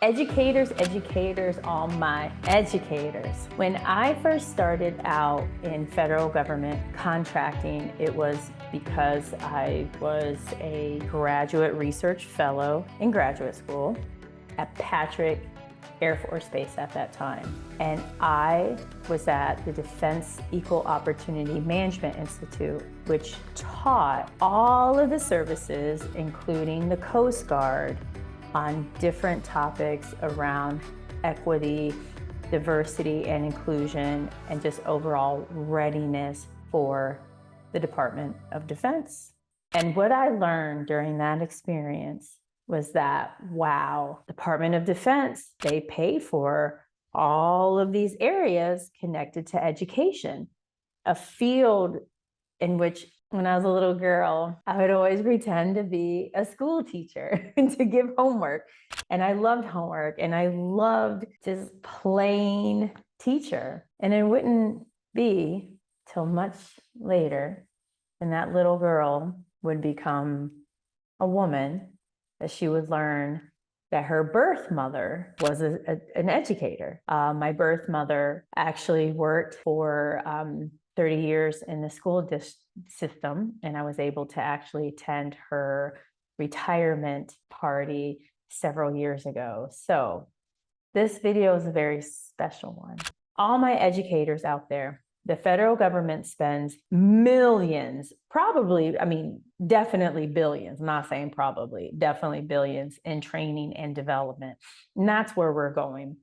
Educators, all my educators. When I first started out in federal government contracting, it was because I was a graduate research fellow in graduate school at Patrick Air Force Base at that time. And I was at the Defense Equal Opportunity Management Institute, which taught all of the services, including the Coast Guard, on different topics around equity, diversity and inclusion, and just overall readiness for the Department of Defense. And what I learned during that experience was that, wow, Department of Defense, they pay for all of these areas connected to education, a field in which when I was a little girl, I would always pretend to be a school teacher and to give homework. And I loved homework and I loved just plain teacher. And it wouldn't be till much later when that little girl would become a woman that she would learn that her birth mother was an educator. My birth mother actually worked for 30 years in the school system, and I was able to actually attend her retirement party several years ago. So this video is a very special one. All my educators out there, the federal government spends millions, probably, I mean, definitely billions, I'm not saying probably, definitely billions in training and development. And that's where we're going.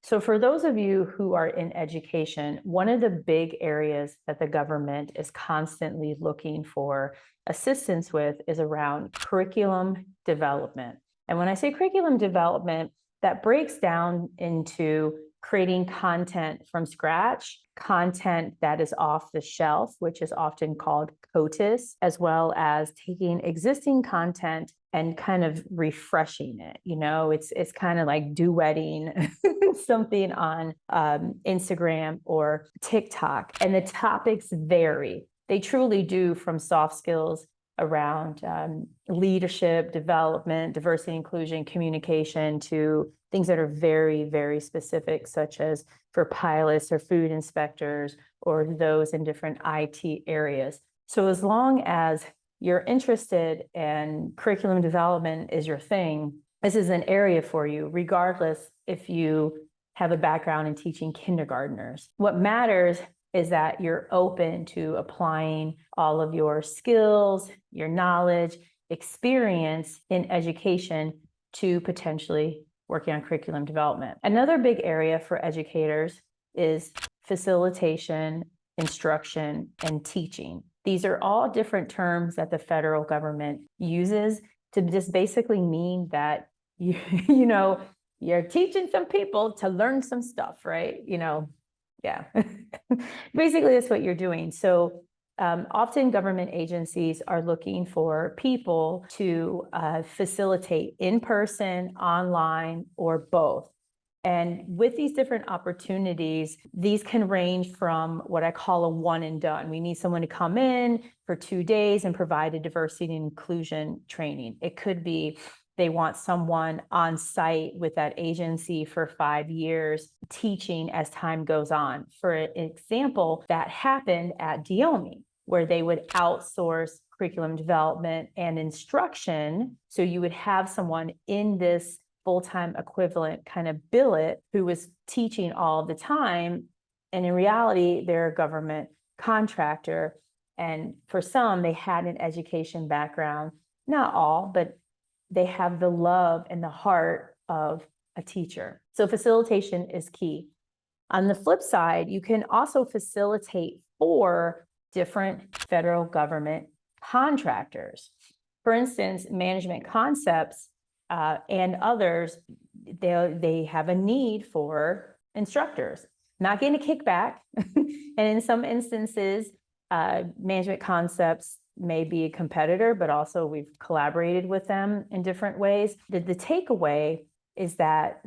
So for those of you who are in education, one of the big areas that the government is constantly looking for assistance with is around curriculum development. And when I say curriculum development, that breaks down into creating content from scratch, content that is off the shelf, which is often called COTIS, as well as taking existing content and kind of refreshing it. You know, it's kind of like duetting something on Instagram or TikTok, and the topics vary. They truly do, from soft skills around leadership, development, diversity, inclusion, communication, to things that are very, very specific, such as for pilots or food inspectors or those in different IT areas. So as long as you're interested and curriculum development is your thing, this is an area for you, regardless if you have a background in teaching kindergartners. What matters is that you're open to applying all of your skills, your knowledge, experience in education to potentially working on curriculum development. Another big area for educators is facilitation, instruction, and teaching. These are all different terms that the federal government uses to just basically mean that you know, you're teaching some people to learn some stuff, right? You know, yeah. Basically, that's what you're doing. So often government agencies are looking for people to facilitate in person, online, or both. And with these different opportunities, these can range from what I call a one and done. We need someone to come in for 2 days and provide a diversity and inclusion training. It could be they want someone on site with that agency for 5 years, teaching as time goes on. For example, that happened at Diomi, where they would outsource curriculum development and instruction. So you would have someone in this full-time equivalent kind of billet who was teaching all the time. And in reality, they're a government contractor. And for some, they had an education background, not all, but they have the love and the heart of a teacher. So facilitation is key. On the flip side, you can also facilitate for different federal government contractors. For instance, Management Concepts and others, they have a need for instructors, not getting a kickback. And in some instances, Management Concepts may be a competitor, but also we've collaborated with them in different ways. The takeaway is that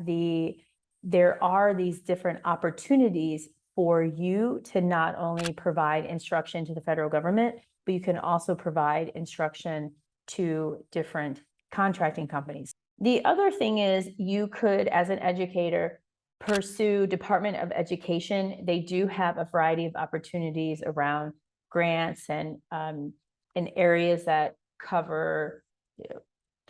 there are these different opportunities for you to not only provide instruction to the federal government, but you can also provide instruction to different contracting companies. The other thing is you could, as an educator, pursue Department of Education. They do have a variety of opportunities around grants and in areas that cover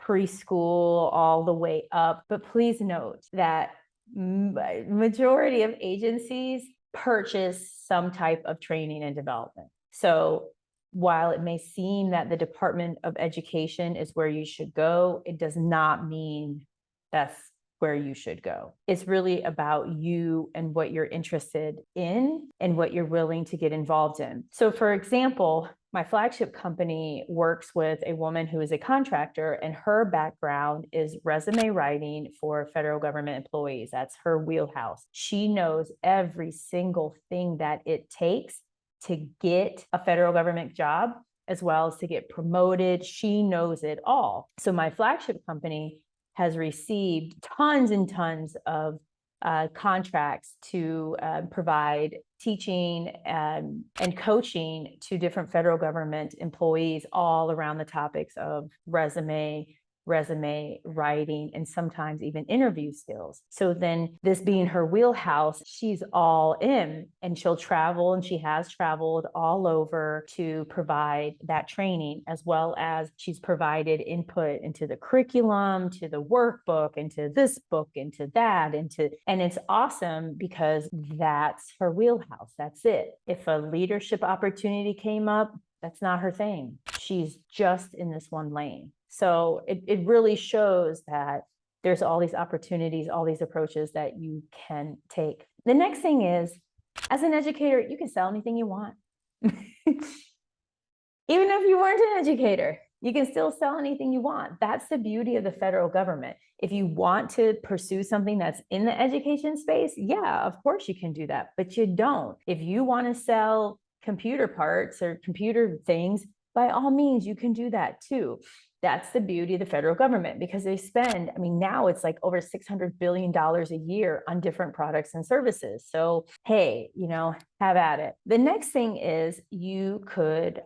preschool all the way up. But please note that majority of agencies purchase some type of training and development. So while it may seem that the Department of Education is where you should go, it does not mean that's where you should go. It's really about you and what you're interested in and what you're willing to get involved in. So for example, my flagship company works with a woman who is a contractor, and her background is resume writing for federal government employees. That's her wheelhouse. She knows every single thing that it takes to get a federal government job, as well as to get promoted. She knows it all. So my flagship company has received tons and tons of contracts to provide teaching and coaching to different federal government employees all around the topics of resume writing, and sometimes even interview skills. So then, this being her wheelhouse, she's all in, and she'll travel, and she has traveled all over to provide that training, as well as she's provided input into the curriculum, to the workbook, into this book, into that, and it's awesome because that's her wheelhouse. That's it. If a leadership opportunity came up, that's not her thing. She's just in this one lane. So it really shows that there's all these opportunities, all these approaches that you can take. The next thing is, as an educator, you can sell anything you want. Even if you weren't an educator, you can still sell anything you want. That's the beauty of the federal government. If you want to pursue something that's in the education space, yeah, of course you can do that, but you don't. If you want to sell computer parts or computer things, by all means, you can do that too. That's the beauty of the federal government, because they spend, I mean, now it's like over $600 billion a year on different products and services. So, hey, have at it. The next thing is you could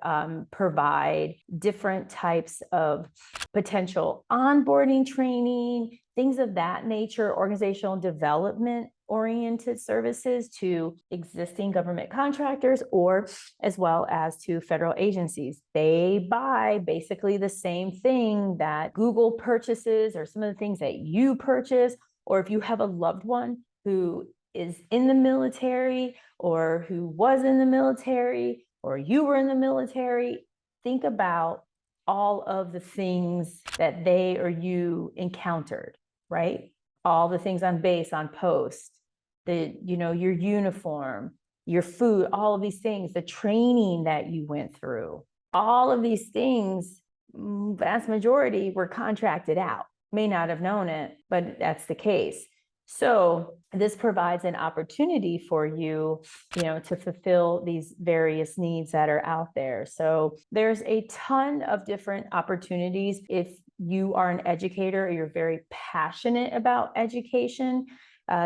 provide different types of potential onboarding training, things of that nature, organizational development oriented services to existing government contractors, or as well as to federal agencies. They buy basically the same thing that Google purchases, or some of the things that you purchase, or if you have a loved one who is in the military, or who was in the military, or you were in the military, think about all of the things that they or you encountered, right? All the things on base, on post, your uniform, your food, all of these things, the training that you went through, all of these things, vast majority were contracted out. May not have known it, but that's the case. So this provides an opportunity for you, to fulfill these various needs that are out there. So there's a ton of different opportunities. If you are an educator or you're very passionate about education,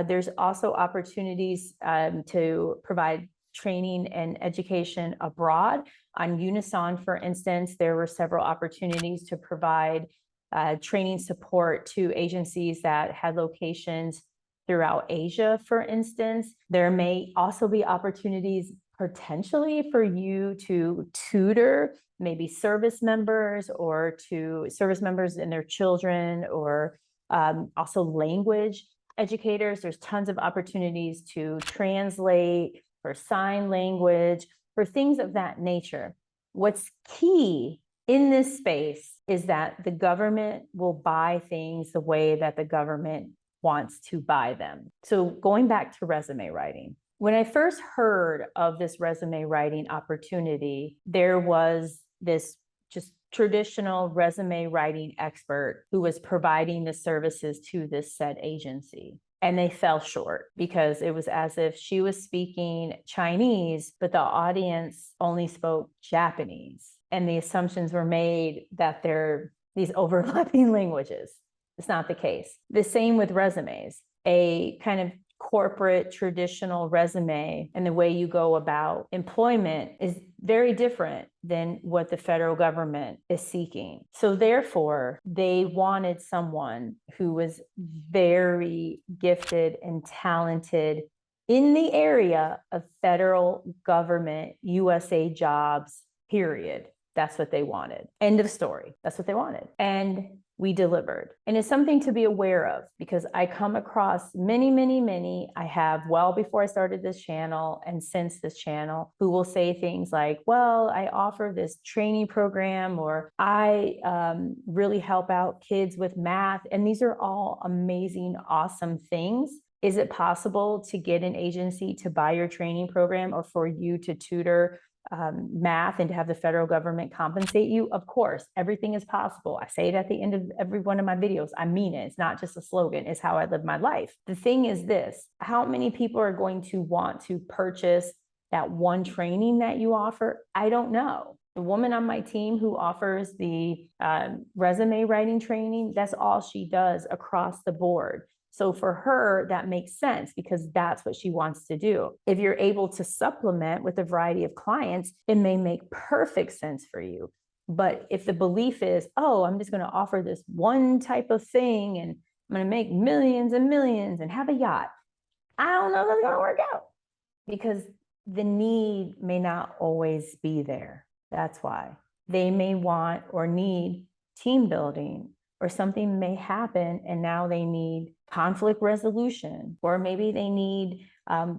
there's also opportunities to provide training and education abroad. On Unison, for instance, there were several opportunities to provide training support to agencies that had locations throughout Asia, for instance. There may also be opportunities potentially for you to tutor maybe service members, or to service members and their children, or also language educators. There's tons of opportunities to translate, for sign language, for things of that nature. What's key in this space is that the government will buy things the way that the government wants to buy them. So going back to resume writing, when I first heard of this resume writing opportunity, there was this just traditional resume writing expert who was providing the services to this said agency. And they fell short, because it was as if she was speaking Chinese, but the audience only spoke Japanese. And the assumptions were made that they're these overlapping languages. It's not the case. The same with resumes. A kind of corporate traditional resume and the way you go about employment is very different than what the federal government is seeking. So therefore, they wanted someone who was very gifted and talented in the area of federal government, USA jobs, period. That's what they wanted. End of story. That's what they wanted. And we delivered. And it's something to be aware of because I come across many, I have well before I started this channel and since this channel, who will say things like, well, I offer this training program, or I really help out kids with math. And these are all amazing, awesome things. Is it possible to get an agency to buy your training program or for you to tutor math and to have the federal government compensate you? Of course, everything is possible. I say it at the end of every one of my videos. I mean it. It's not just a slogan. It's how I live my life. The thing is this: how many people are going to want to purchase that one training that you offer? I don't know. The woman on my team who offers the resume writing training, that's all she does across the board. So for her, that makes sense because that's what she wants to do. If you're able to supplement with a variety of clients, it may make perfect sense for you. But if the belief is, oh, I'm just going to offer this one type of thing and I'm going to make millions and millions and have a yacht, I don't know if that's going to work out because the need may not always be there. That's why they may want or need team building, or something may happen and now they need conflict resolution, or maybe they need,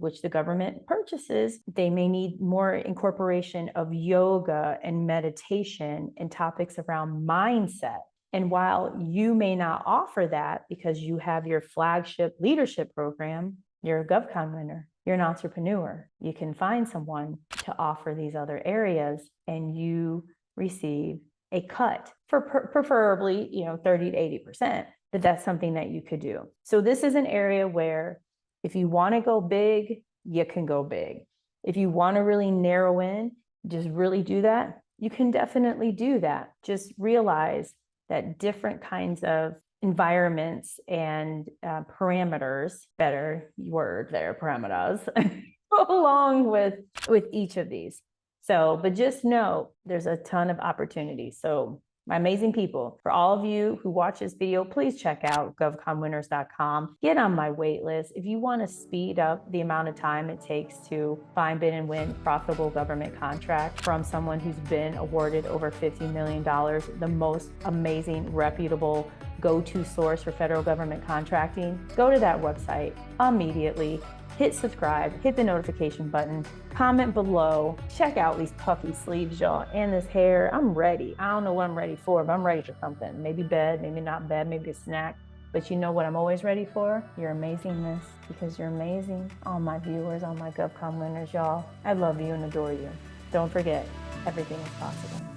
which the government purchases, they may need more incorporation of yoga and meditation and topics around mindset. And while you may not offer that because you have your flagship leadership program, you're a GOVCON winner, you're an entrepreneur, you can find someone to offer these other areas and you receive a cut for preferably, 30 to 80%, but that's something that you could do. So this is an area where if you want to go big, you can go big. If you want to really narrow in, just really do that, you can definitely do that. Just realize that different kinds of environments and parameters, better word there, parameters, go along with each of these. So, but just know there's a ton of opportunities. So my amazing people, for all of you who watch this video, please check out govconwinners.com. Get on my wait list. If you want to speed up the amount of time it takes to find, bid, and win profitable government contract from someone who's been awarded over $50 million, the most amazing, reputable go-to source for federal government contracting, go to that website immediately. Hit subscribe, hit the notification button, comment below, check out these puffy sleeves, y'all, and this hair. I'm ready. I don't know what I'm ready for, but I'm ready for something. Maybe bed, maybe not bed, maybe a snack. But you know what I'm always ready for? Your amazingness, because you're amazing. All my viewers, all my GOVCON winners, y'all. I love you and adore you. Don't forget, everything is possible.